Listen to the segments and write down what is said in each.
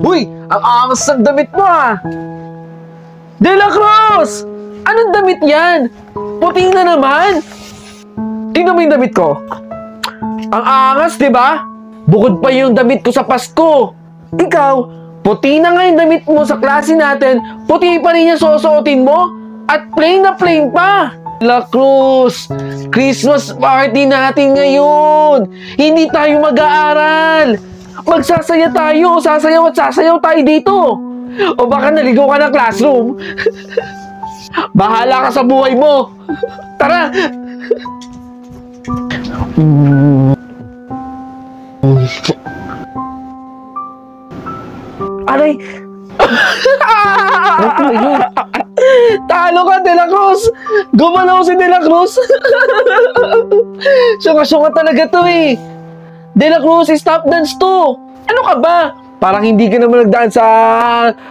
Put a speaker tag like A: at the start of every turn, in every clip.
A: Uy, ang angas ng damit mo ah! De La Cruz! Anong damit yan? Puti na naman! Tingnan mo yung damit ko. Ang angas, di ba? Bukod pa yung damit ko sa Pasko. Ikaw, puti na nga yung damit mo sa klase natin, puti pa rin yung susuotin mo, at plain na plain pa. La Cruz, Christmas party natin ngayon. Hindi tayo mag-aaral. Magsasaya tayo, sasayaw at sasayaw tayo dito. O baka naligaw ka ng classroom. Bahala ka sa buhay mo. Tara. Aray. Talo ka, De La Cruz. Gumalaw si De La Cruz. Syunga-syunga talaga to eh. De La Cruz, stop dance to. Ano ka ba? Parang hindi ka naman nagdaan sa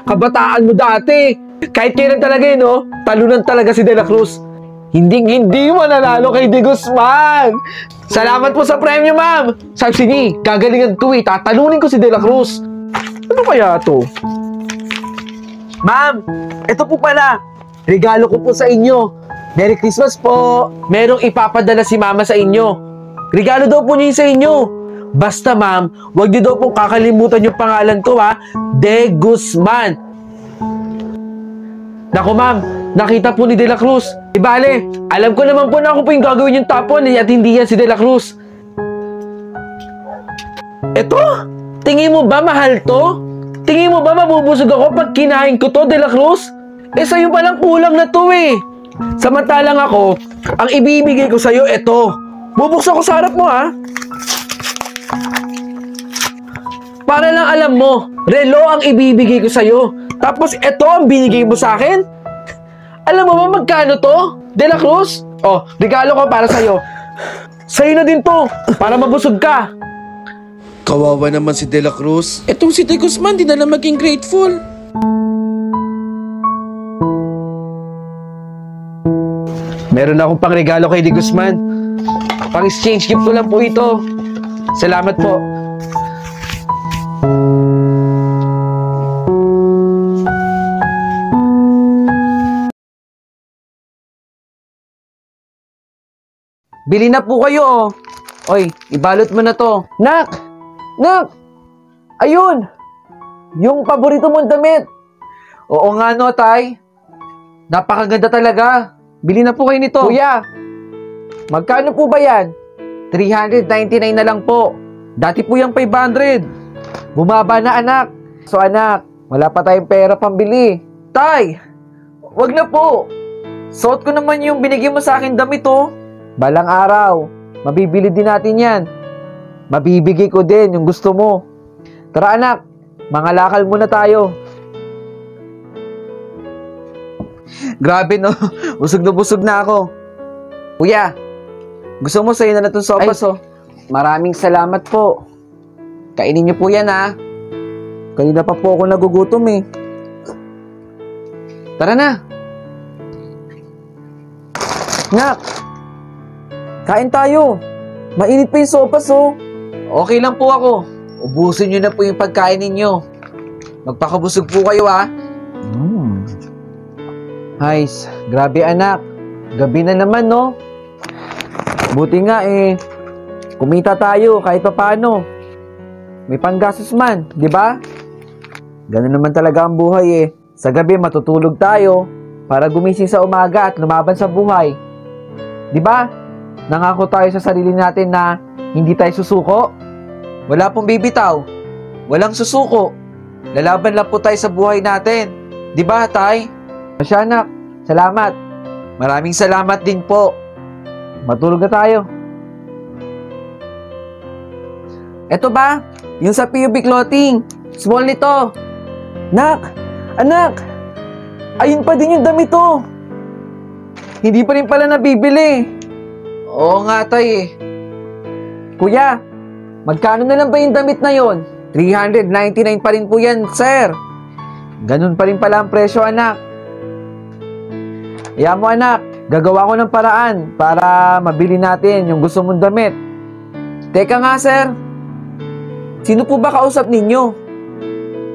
A: kabataan mo dati. Kahit kailan talaga eh, no? Talunan talaga si De La Cruz. Hindi mananalo kay De Guzman. Salamat po sa premyo, ma'am. Sabi, sige, gagalingan ko eh. Tatalunin ko si De La Cruz. Ano kaya to? Ma'am, ito po pala. Regalo ko po sa inyo. Merry Christmas po. Merong ipapadala si mama sa inyo. Regalo daw po niya sa inyo. Basta ma'am, huwag niyo daw pong kakalimutan yung pangalan ko ha. De Guzman. Naku ma'am, nakita po ni De La Cruz. Ibale, alam ko naman po na ako po yung gagawin yung tapon at hindi yan si De La Cruz. Eto? Tingin mo ba mahal to? Tingin mo ba mabubusog ako pag kinain ko to, De La Cruz? Eh sa'yo palang kulang na to eh. Samantalang ako, ang ibibigay ko sa'yo eto. Bubuksan ko sa harap mo ha. Para lang alam mo, relo ang ibibigay ko sa'yo. Tapos eto ang binigay mo sa akin? Alam mo ba magkano to, De La Cruz? Oh, regalo ko para sa'yo. Sa'yo na din to, para mabusog ka.
B: Kawawa naman si De La Cruz. Etong si De Guzman, di na lang maging grateful.
A: Meron akong pang regalo kay De Guzman. Pang exchange gift ko lang po ito. Salamat po. Bili na po kayo oh. Oy, ibalot mo na to. Nak! Nak! Ayun! Yung paborito mong damit. Oo nga no, tay. Napakaganda talaga. Bili na po kayo nito. Kuya, magkano po ba yan? 399 na lang po. Dati po yung 500. Bumaba na anak. So anak, wala pa tayong pera pambili. Tay, wag na po. Suot ko naman yung binigay mo sa akin damit oh. Balang araw, mabibili din natin yan. Mabibigay ko din yung gusto mo. Tara anak, mangalakal muna tayo. Grabe no, busog na ako. Kuya, gusto mo sa'yo na itong sopas oh. Maraming salamat po. Kainin niyo po yan ha. Kanina pa po ako nagugutom eh. Tara na. Nak, kain tayo. Mainit pa yung sopas oh. Okay lang po ako. Ubusin niyo na po yung pagkain ninyo. Magpakabusog po kayo ha. Hays, grabe anak. Gabi na naman no. Buti nga eh. Kumita tayo kahit pa paano. May panggastos man, di ba? Ganun naman talaga ang buhay eh. Sa gabi matutulog tayo para gumising sa umaga at lumaban sa buhay. Di ba? Nangako tayo sa sarili natin na hindi tayo susuko. Wala pong bibitaw. Walang susuko. Lalaban lang po tayo sa buhay natin. Di ba, tay? Masya anak, salamat. Maraming salamat din po. Matulog na tayo. Eto ba? Yung sa PUB clothing. Small nito. Nak! Anak! Ayun pa din yung damit to. Hindi pa rin pala nabibili. Oo nga tay eh. Kuya, magkano na lang ba yung damit na yon? 399 pa rin po yan, sir. Ganun pa rin pala ang presyo, anak. Kaya mo anak, gagawa ko ng paraan para mabili natin yung gusto mong damit. Teka nga sir, sino po ba kausap ninyo?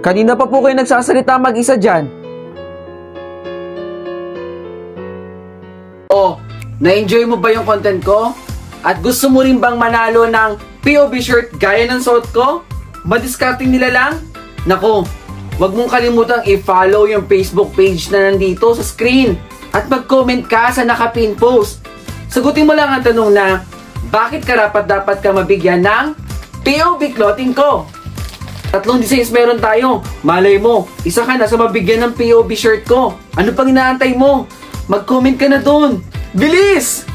A: Kanina pa po kayo nagsasalita mag-isa dyan. Oh, na-enjoy mo ba yung content ko? At gusto mo rin bang manalo ng POV shirt gaya ng suot ko? Madiscarding nila lang? Nako, wag mong kalimutang i-follow yung Facebook page na nandito sa screen. At mag-comment ka sa nakapin post. Sagutin mo lang ang tanong na, bakit dapat ka mabigyan ng POV clothing ko? 3 designs meron tayo. Malay mo, isa ka na sa mabigyan ng POV shirt ko. Ano pang inaantay mo? Mag-comment ka na dun. Bilis!